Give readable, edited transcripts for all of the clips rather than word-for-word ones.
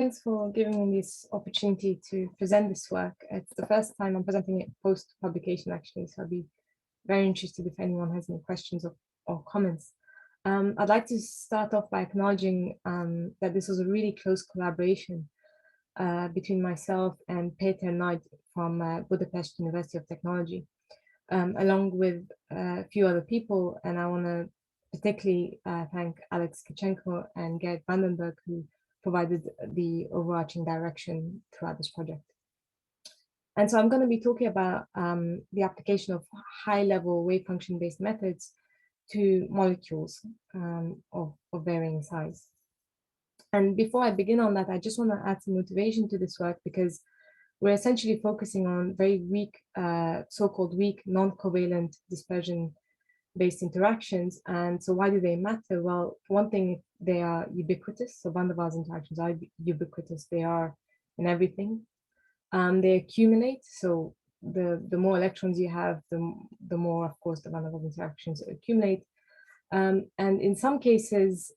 Thanks for giving me this opportunity to present this work. It's the first time I'm presenting it post-publication, actually, so I'd be very interested if anyone has any questions or comments. I'd like to start off by acknowledging that this was a really close collaboration between myself and Peter Knight from Budapest University of Technology, along with a few other people. And I want to particularly thank Alex Kichenko and Gerd Vandenberg, who provided the overarching direction throughout this project. And so I'm going to be talking about the application of high-level wave function-based methods to molecules of varying size. And before I begin on that, I just want to add some motivation to this work, because we're essentially focusing on very weak, so-called weak non-covalent dispersion-based interactions. And so why do they matter? Well, for one thing, they are ubiquitous. So van der Waals interactions are ubiquitous. They are in everything. They accumulate. So the more electrons you have, the more, of course, the van der Waals interactions accumulate. And in some cases,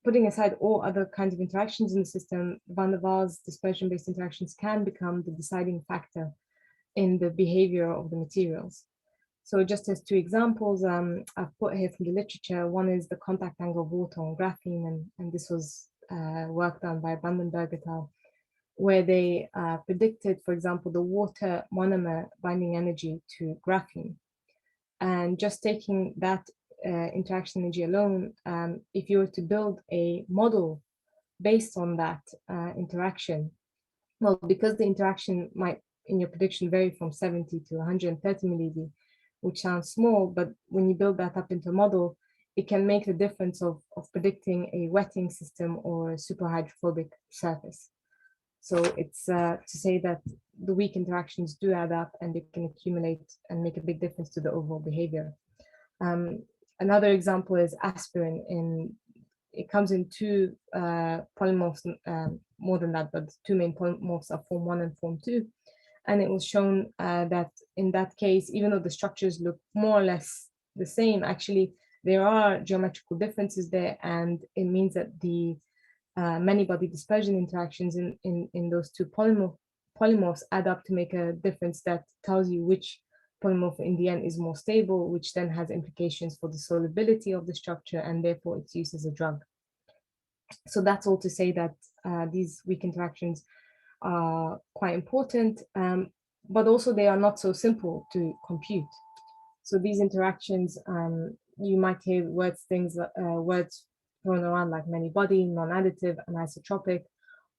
putting aside all other kinds of interactions in the system, van der Waals dispersion-based interactions can become the deciding factor in the behavior of the materials. So just as two examples I've put here from the literature, one is the contact angle of water on graphene, and this was work done by Vandenberg et al., where they predicted, for example, the water monomer binding energy to graphene. And just taking that interaction energy alone, if you were to build a model based on that interaction, well, because the interaction might, in your prediction, vary from 70 to 130 millisieverts, which sounds small, but when you build that up into a model, it can make the difference of predicting a wetting system or a superhydrophobic surface. So it's to say that the weak interactions do add up, and they can accumulate and make a big difference to the overall behavior. Another example is aspirin. It comes in two polymorphs, more than that, but two main polymorphs are form 1 and form 2. And it was shown that in that case, even though the structures look more or less the same, actually there are geometrical differences there, and it means that the many-body dispersion interactions in those two polymorphs add up to make a difference that tells you which polymorph in the end is more stable, which then has implications for the solubility of the structure and therefore its use as a drug. So that's all to say that these weak interactions are quite important, but also they are not so simple to compute. So these interactions, you might hear words thrown around like many-body, non-additive, anisotropic.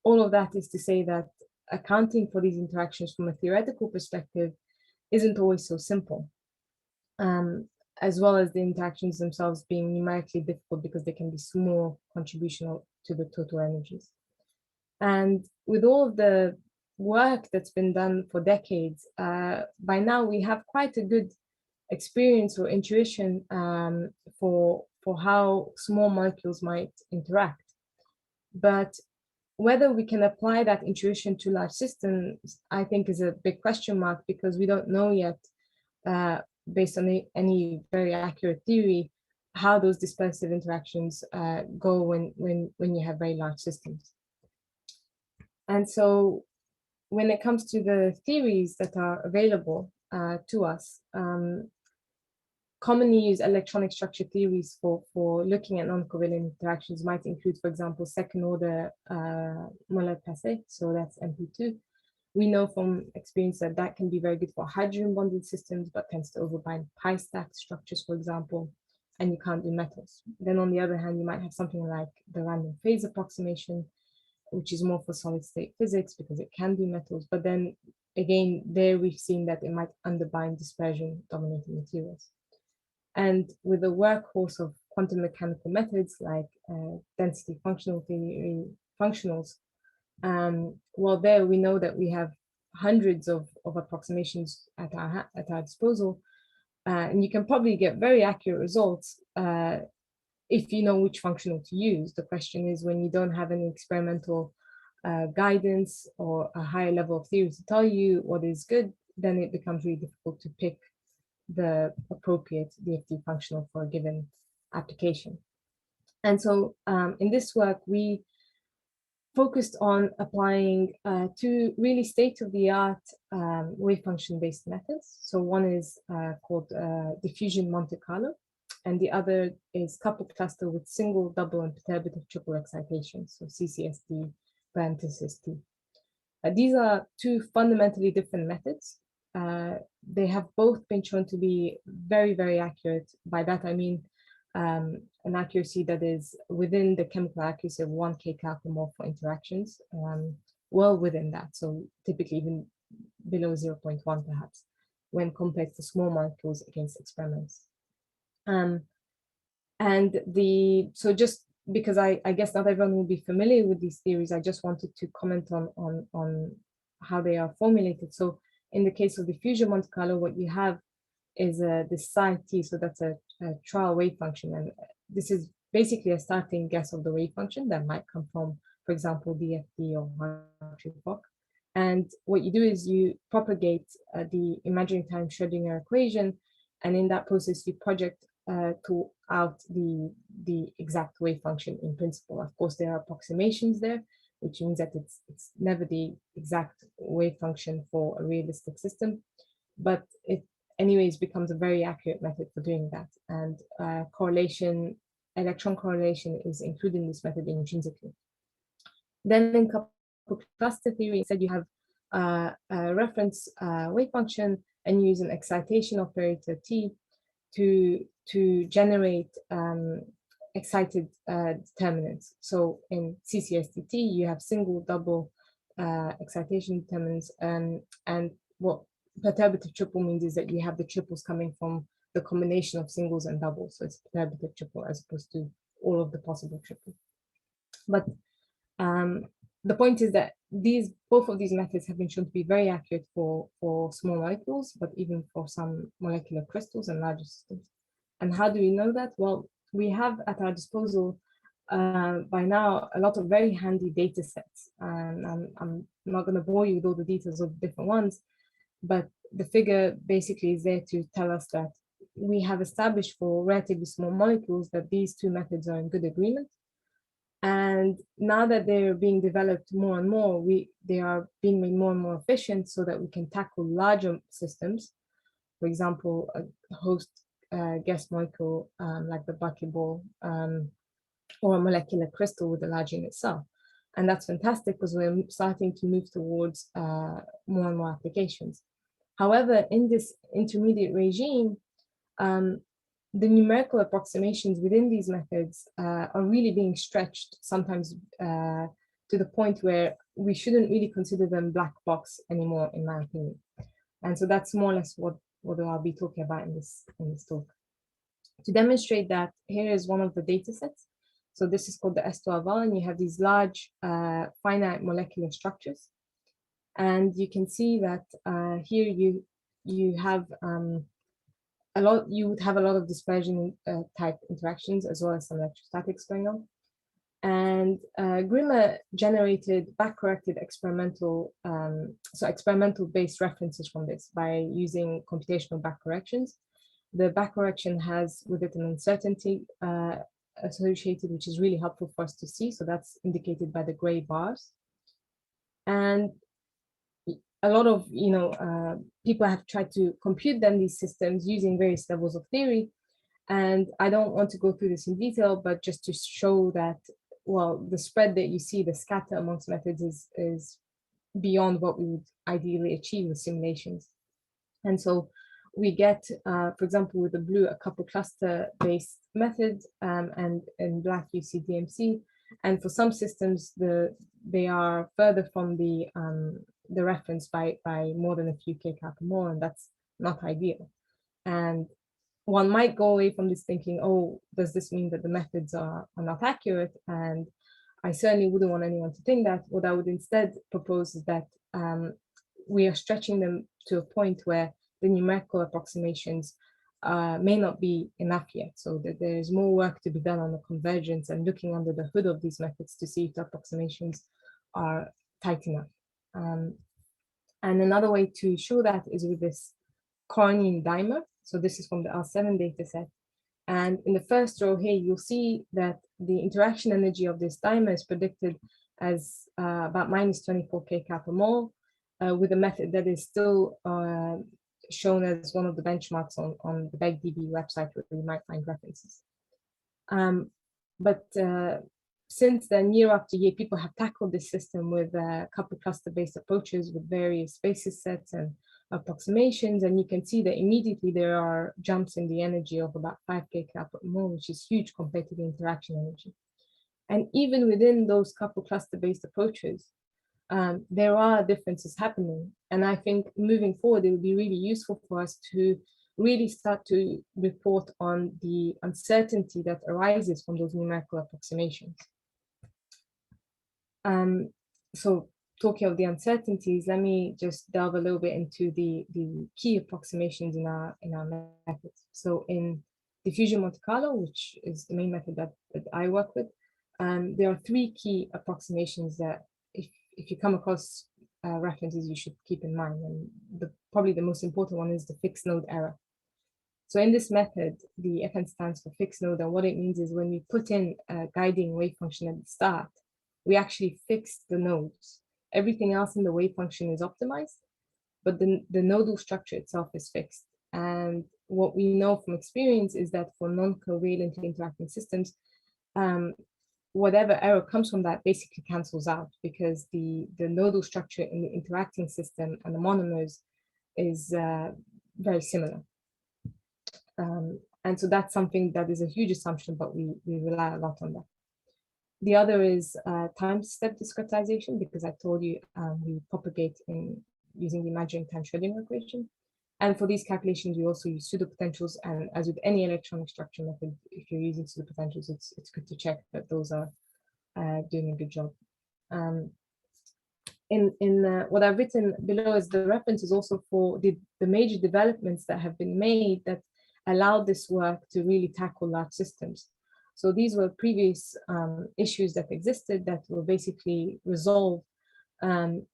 All of that is to say that accounting for these interactions from a theoretical perspective isn't always so simple, as well as the interactions themselves being numerically difficult because they can be small contributional to the total energies. And with all of the work that's been done for decades, by now we have quite a good experience or intuition for how small molecules might interact. But whether we can apply that intuition to large systems, I think, is a big question mark, because we don't know yet, based on any very accurate theory, how those dispersive interactions go when you have very large systems. And so when it comes to the theories that are available to us, commonly used electronic structure theories for looking at non-covalent interactions might include, for example, second order molar passé, so that's MP2. We know from experience that that can be very good for hydrogen bonded systems, but tends to overbind pi stacked structures, for example, and you can't do metals. Then on the other hand, you might have something like the random phase approximation, which is more for solid state physics because it can do metals. But then again, there we've seen that it might underbind dispersion dominating materials. And with the workhorse of quantum mechanical methods like density functional theory, functionals, well, there we know that we have hundreds of approximations at our disposal, and you can probably get very accurate results if you know which functional to use. The question is, when you don't have any experimental guidance or a higher level of theory to tell you what is good, then it becomes really difficult to pick the appropriate DFT functional for a given application. And so in this work, we focused on applying two really state-of-the-art wave function-based methods. So one is called diffusion Monte Carlo, and the other is coupled cluster with single, double, and perturbative triple excitations, so CCSD parenthesis T. These are two fundamentally different methods. They have both been shown to be very, very accurate. By that, I mean an accuracy that is within the chemical accuracy of 1 kcal/mol for interactions, well within that. So typically even below 0.1 perhaps, when compared to small molecules against experiments. So just because I guess not everyone will be familiar with these theories, I just wanted to comment on how they are formulated. So in the case of diffusion Monte Carlo, what you have is this psi t, so that's a trial wave function, and this is basically a starting guess of the wave function that might come from, for example, DFT or Hartree-Fock. And what you do is you propagate the imaginary time Schrödinger equation, and in that process you project out the exact wave function in principle. Of course, there are approximations there, which means that it's never the exact wave function for a realistic system, but it anyways becomes a very accurate method for doing that. And correlation, electron correlation is included in this method intrinsically. Then in coupled cluster theory, instead you have a reference wave function and use an excitation operator T to generate excited determinants. So in CCSDT, you have single, double excitation determinants, and what perturbative triple means is that you have the triples coming from the combination of singles and doubles. So it's perturbative triple as opposed to all of the possible triples. But the point is that both of these methods have been shown to be very accurate for small molecules, but even for some molecular crystals and larger systems. And how do we know that? Well, we have at our disposal by now a lot of very handy data sets. And I'm not going to bore you with all the details of the different ones, but the figure basically is there to tell us that we have established for relatively small molecules that these two methods are in good agreement. And now that they're being developed more and more, they are being made more and more efficient so that we can tackle larger systems. For example, a host gas molecule like the buckyball or a molecular crystal with a large unit cell. And that's fantastic because we're starting to move towards more and more applications. However, in this intermediate regime, the numerical approximations within these methods are really being stretched sometimes to the point where we shouldn't really consider them black box anymore, in my opinion. And so that's more or less what I'll be talking about in this talk. To demonstrate that, here is one of the data sets. So this is called the S12L, and you have these large finite molecular structures. And you can see that here you have you would have a lot of dispersion type interactions as well as some electrostatics going on. And Grimmer generated back-corrected experimental based references from this by using computational back corrections. The back correction has with it an uncertainty associated, which is really helpful for us to see. So that's indicated by the gray bars. And a lot of people have tried to compute then these systems using various levels of theory. And I don't want to go through this in detail, but just to show that, well, the spread that you see, the scatter amongst methods is beyond what we would ideally achieve with simulations. And so we get, for example, with the blue, a couple cluster based method, and in black you see DMC. And for some systems, they are further from the reference by more than a few kcal/mol, and that's not ideal. And one might go away from this thinking, oh, does this mean that the methods are not accurate? And I certainly wouldn't want anyone to think that. What I would instead propose is that we are stretching them to a point where the numerical approximations may not be enough yet. So that there's more work to be done on the convergence and looking under the hood of these methods to see if the approximations are tight enough. And another way to show that is with this cornene dimer. So this is from the L7 dataset. And in the first row here, you'll see that the interaction energy of this dimer is predicted as about minus 24 kcal per mole, with a method that is still shown as one of the benchmarks on the BegDB website, where you might find references. But since then, year after year, people have tackled this system with couple cluster-based approaches with various basis sets and approximations, and you can see that immediately there are jumps in the energy of about 5 kcal per mole, which is huge compared to the interaction energy. And even within those couple cluster-based approaches, there are differences happening. And I think moving forward, it would be really useful for us to really start to report on the uncertainty that arises from those numerical approximations. So talking of the uncertainties, let me just delve a little bit into the key approximations in our methods. So in diffusion Monte Carlo, which is the main method that I work with, there are 3 key approximations that if you come across references, you should keep in mind. And probably the most important one is the fixed node error. So in this method, the FN stands for fixed node, and what it means is when we put in a guiding wave function at the start, we actually fix the nodes. Everything else in the wave function is optimized, but the nodal structure itself is fixed. And what we know from experience is that for non-covalently interacting systems, whatever error comes from that basically cancels out, because the nodal structure in the interacting system and the monomers is very similar. And so that's something that is a huge assumption, but we rely a lot on that. The other is time step discretization, because I told you we propagate in using the imaginary time Schrödinger equation. And for these calculations, we also use pseudopotentials. And as with any electronic structure method, if you're using pseudopotentials, it's good to check that those are doing a good job. What I've written below is the references also for the major developments that have been made that allowed this work to really tackle large systems. So these were previous issues that existed that were basically resolved, and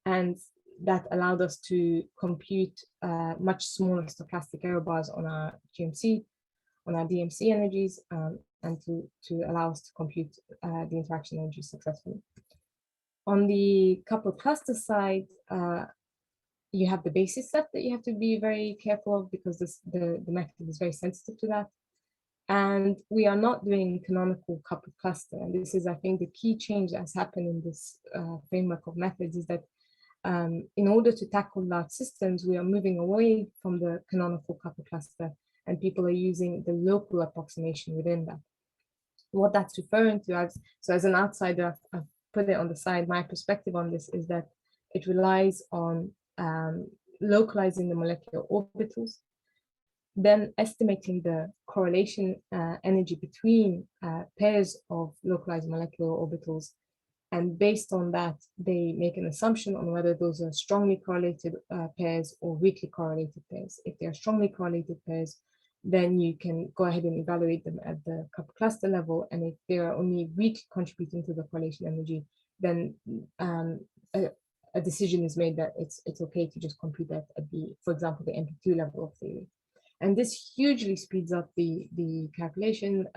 that allowed us to compute much smaller stochastic error bars on our GMC, on our DMC energies, and to allow us to compute the interaction energy successfully. On the coupled cluster side, you have the basis set that you have to be very careful of, because the method is very sensitive to that. And we are not doing canonical coupled cluster. And this is, I think, the key change that has happened in this framework of methods, is that in order to tackle large systems, we are moving away from the canonical coupled cluster, and people are using the local approximation within that. What that's referring to, so as an outsider, I've put it on the side, my perspective on this is that it relies on localizing the molecular orbitals, then estimating the correlation energy between pairs of localized molecular orbitals. And based on that, they make an assumption on whether those are strongly correlated pairs or weakly correlated pairs. If they are strongly correlated pairs, then you can go ahead and evaluate them at the coupled cluster level. And if they are only weakly contributing to the correlation energy, then a decision is made that it's okay to just compute that at the, for example, the MP2 level of theory. And this hugely speeds up the calculation.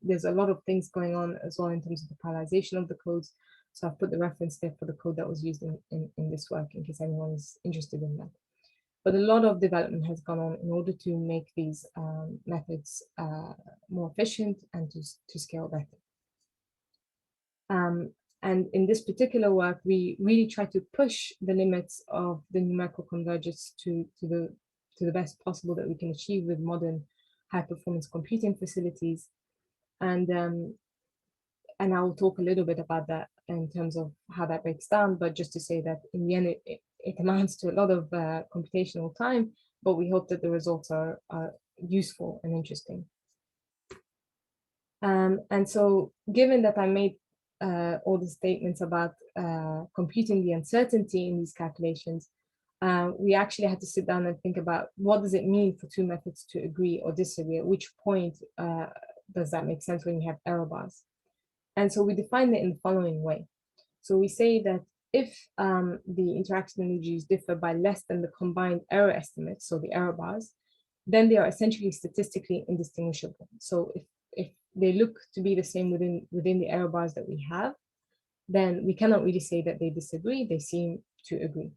There's a lot of things going on as well in terms of the parallelization of the codes. So I've put the reference there for the code that was used in this work, in case anyone is interested in that. But a lot of development has gone on in order to make these methods more efficient and to scale better. And in this particular work, we really try to push the limits of the numerical convergence to the best possible that we can achieve with modern high-performance computing facilities. And I will talk a little bit about that in terms of how that breaks down, but just to say that in the end, it amounts to a lot of computational time, but we hope that the results are useful and interesting. And so given that I made all the statements about computing the uncertainty in these calculations, we actually had to sit down and think about what does it mean for two methods to agree or disagree? At which point does that make sense when you have error bars? And so we define it in the following way. So we say that if the interaction energies differ by less than the combined error estimates, so the error bars, then they are essentially statistically indistinguishable. So if they look to be the same within the error bars that we have, then we cannot really say that they disagree, they seem to agree.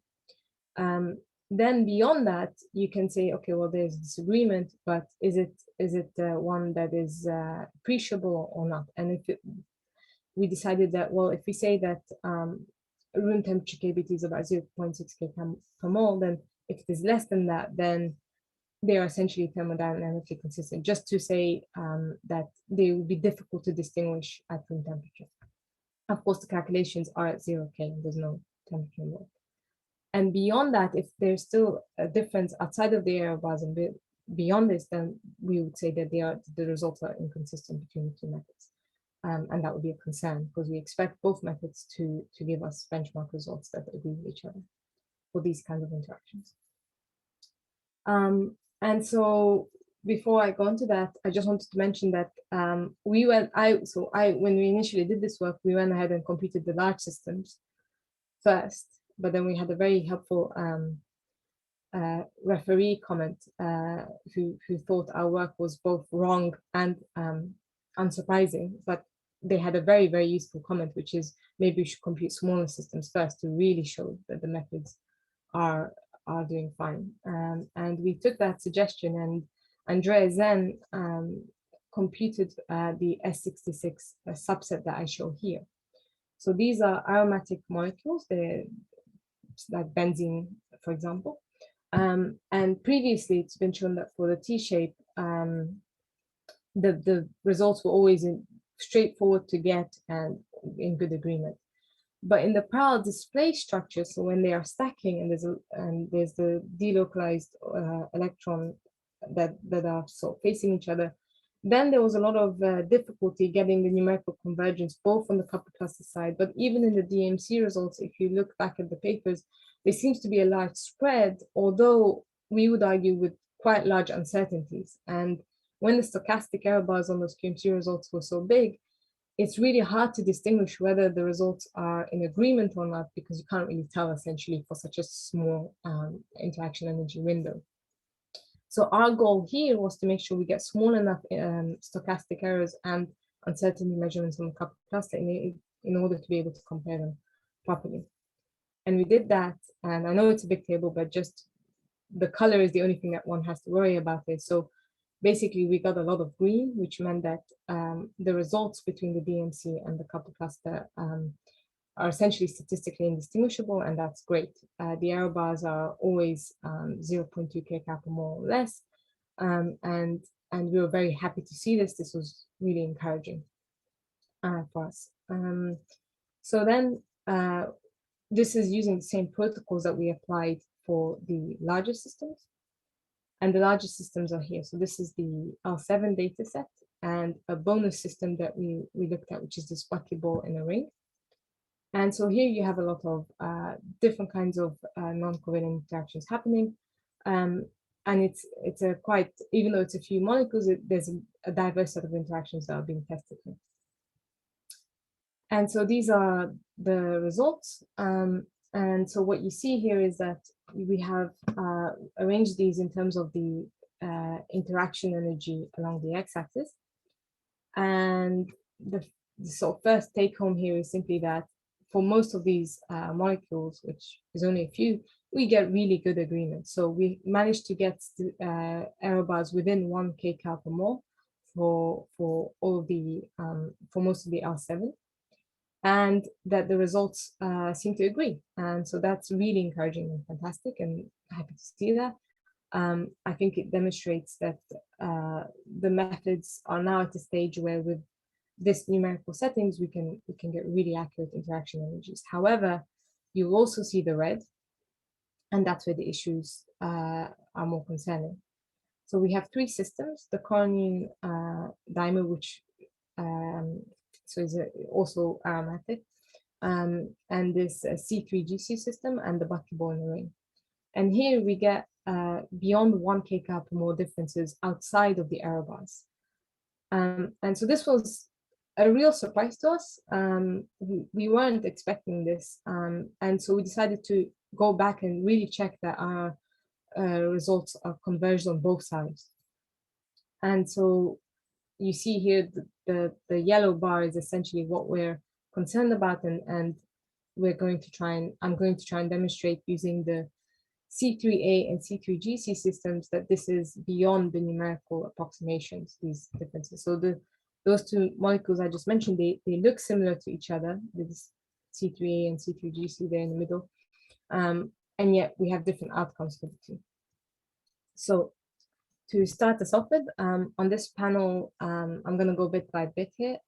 Then beyond that, you can say, okay, well, there's disagreement, but is it one that is appreciable or not? And we decided that, well, if we say that room temperature KBT is about 0.6 kcal per mole, then if it is less than that, then they are essentially thermodynamically consistent, just to say that they will be difficult to distinguish at room temperature. Of course, the calculations are at 0K, there's no temperature involved. And beyond that, if there's still a difference outside of the error bars and beyond this, then we would say that the results are inconsistent between the two methods. And that would be a concern, because we expect both methods to give us benchmark results that agree with each other for these kinds of interactions. And so before I go into that, I just wanted to mention that when we initially did this work, we went ahead and computed the large systems first, but then we had a very helpful referee comment who thought our work was both wrong and unsurprising, but they had a very, very useful comment, which is maybe we should compute smaller systems first to really show that the methods are doing fine. And we took that suggestion, and Andreas then computed the S66 subset that I show here. So these are aromatic molecules, they're like benzene, for example. And previously, it's been shown that for the T-shape, the results were always straightforward to get and in good agreement. But in the parallel display structure, so when they are stacking and there's the delocalized electron that are sort of facing each other, then there was a lot of difficulty getting the numerical convergence, both on the coupled cluster side, but even in the DMC results, if you look back at the papers, there seems to be a large spread, although we would argue with quite large uncertainties. And when the stochastic error bars on those QMC results were so big, it's really hard to distinguish whether the results are in agreement or not, because you can't really tell essentially for such a small interaction energy window. So our goal here was to make sure we get small enough stochastic errors and uncertainty measurements on the coupled cluster in order to be able to compare them properly. And we did that, and I know it's a big table, but just the color is the only thing that one has to worry about it. So basically, we got a lot of green, which meant that the results between the DMC and the coupled cluster are essentially statistically indistinguishable, and that's great. The error bars are always 0.2 kcal per mole or less, and we were very happy to see this. This was really encouraging for us. So then this is using the same protocols that we applied for the larger systems. And the largest systems are here. So this is the L7 data set and a bonus system that we looked at, which is this buckyball-ring. And so here you have a lot of different kinds of non-covalent interactions happening. And it's a quite, even though it's a few molecules, there's a diverse set of interactions that are being tested here. And so these are the results. And so what you see here is that we have arranged these in terms of the interaction energy along the x-axis. And the sort of first take home here is simply that for most of these molecules, which is only a few, we get really good agreement. So we managed to get error bars within 1 kcal per mole for all of the for most of the L7. And that the results seem to agree. And so that's really encouraging and fantastic, and happy to see that. I think it demonstrates that the methods are now at the stage where with this numerical settings, we can get really accurate interaction energies. However, you'll also see the red, and that's where the issues are more concerning. So we have three systems, the coronine dimer, which so is also aromatic, and this C3GC system and the buckyball-ring. And here we get beyond 1 kcal per mole differences outside of the error bars. And so this was a real surprise to us. We weren't expecting this. And so we decided to go back and really check that our results are converged on both sides. And so you see here the yellow bar is essentially what we're concerned about, and I'm going to try and demonstrate using the C3A and C3GC systems that this is beyond the numerical approximations, these differences. So those two molecules I just mentioned, they look similar to each other, this C3A and C3GC there in the middle, and yet we have different outcomes for the two. So to start us off with, on this panel, I'm going to go bit by bit here.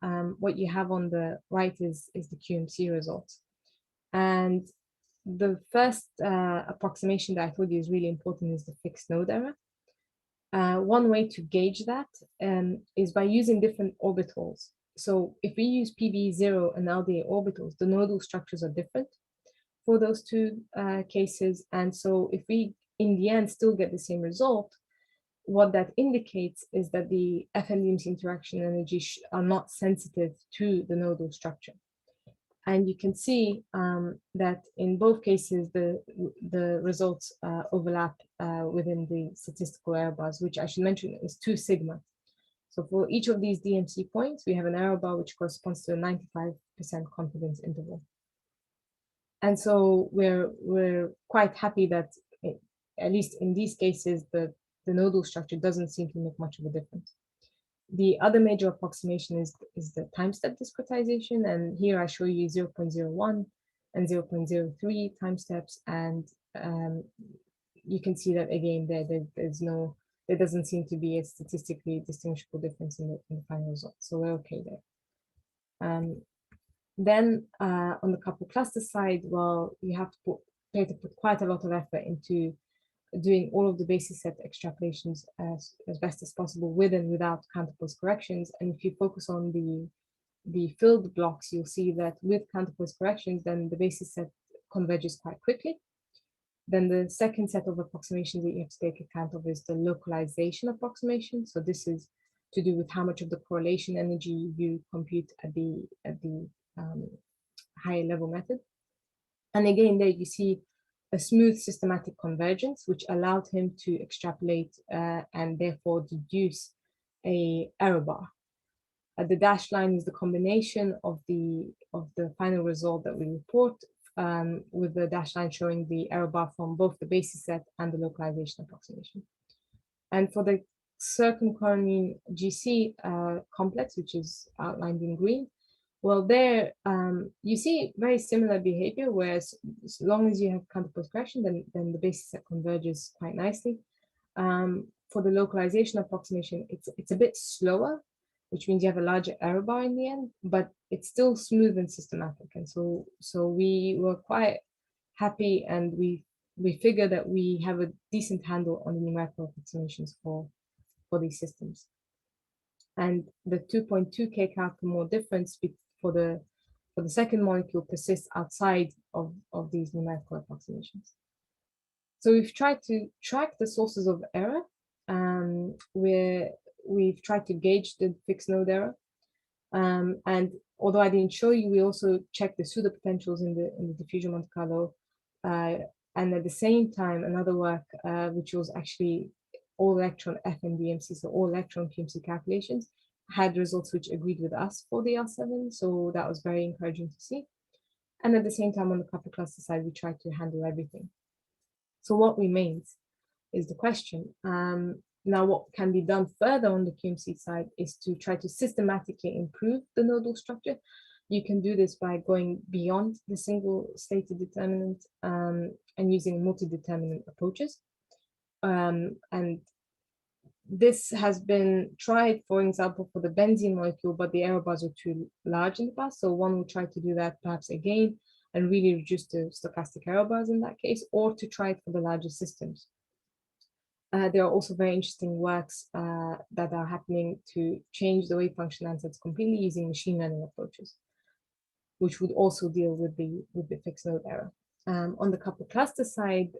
What you have on the right is the QMC results. And the first approximation that I told you is really important is the fixed node error. One way to gauge that is by using different orbitals. So if we use PB0 and LDA orbitals, the nodal structures are different for those two cases. And so if we, in the end, still get the same result, what that indicates is that the FNDMC interaction energies are not sensitive to the nodal structure. And you can see that in both cases, the results overlap within the statistical error bars, which I should mention is 2 sigma. So for each of these DMC points, we have an error bar which corresponds to a 95% confidence interval. And so we're quite happy that at least in these cases, the nodal structure doesn't seem to make much of a difference. The other major approximation is the time step discretization, and here I show you 0.01 and 0.03 time steps, and you can see that again there doesn't seem to be a statistically distinguishable difference in the final result, so we're okay there. Then on the couple cluster side, well, you have to put quite a lot of effort into doing all of the basis set extrapolations as best as possible with and without counterpoise corrections. And if you focus on the filled blocks, you'll see that with counterpoise corrections, then the basis set converges quite quickly. Then the second set of approximations that you have to take account of is the localization approximation. So this is to do with how much of the correlation energy you compute at the higher level method. And again, there you see a smooth systematic convergence, which allowed him to extrapolate and therefore deduce a error bar. The dashed line is the combination of the final result that we report, with the dashed line showing the error bar from both the basis set and the localization approximation. And for the circumcoronary GC complex, which is outlined in green, well, there you see very similar behavior, whereas as long as you have counterpoise correction, then the basis set converges quite nicely. For the localization approximation, it's a bit slower, which means you have a larger error bar in the end, but it's still smooth and systematic. And so we were quite happy, and we figure that we have a decent handle on the numerical approximations for these systems. And the 2.2 kcal/mole difference for the second molecule persists outside of these numerical approximations. So we've tried to track the sources of error, where we've tried to gauge the fixed node error. And although I didn't show you, we also checked the pseudo potentials in the diffusion Monte Carlo. And at the same time, another work, which was actually all electron FNDMC, so all electron QMC calculations, had results which agreed with us for the L7. So that was very encouraging to see. And at the same time, on the couple cluster side, we tried to handle everything. So what remains is the question. Now, what can be done further on the QMC side is to try to systematically improve the nodal structure. You can do this by going beyond the single stated determinant and using multi-determinant approaches. And this has been tried, for example, for the benzene molecule, but the error bars were too large in the past. So one will try to do that perhaps again and really reduce the stochastic error bars in that case, or to try it for the larger systems. There are also very interesting works that are happening to change the wavefunction ansatz completely using machine learning approaches, which would also deal with the fixed node error. On the couple cluster side,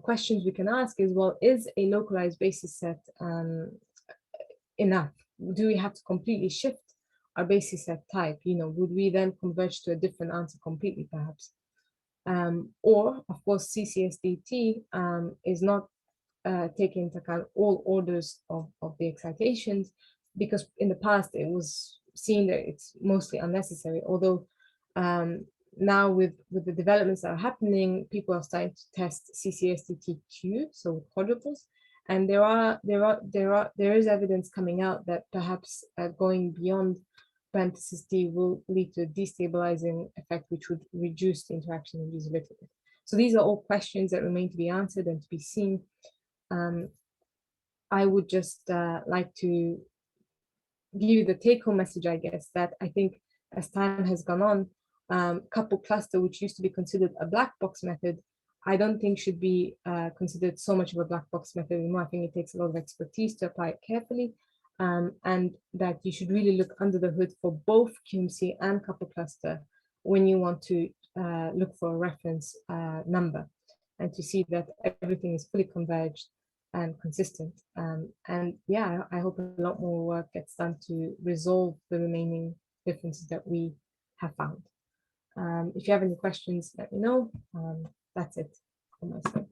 questions we can ask is, well, is a localized basis set enough? Do we have to completely shift our basis set type? Would we then converge to a different answer completely, perhaps? Or, of course, CCSDT is not taking into account all orders of the excitations, because in the past it was seen that it's mostly unnecessary, although Now with the developments that are happening, people are starting to test CCSD-TQ, so with quadruples, and there is evidence coming out that perhaps going beyond parenthesis D will lead to a destabilizing effect, which would reduce the interaction of these a little bit. So these are all questions that remain to be answered and to be seen. I would just like to give you the take-home message, I guess, that I think as time has gone on, couple cluster, which used to be considered a black box method, I don't think should be considered so much of a black box method anymore. I think it takes a lot of expertise to apply it carefully, and that you should really look under the hood for both QMC and couple cluster when you want to look for a reference number, and to see that everything is fully converged and consistent. And yeah, I hope a lot more work gets done to resolve the remaining differences that we have found. If you have any questions, let me know. That's it on my side.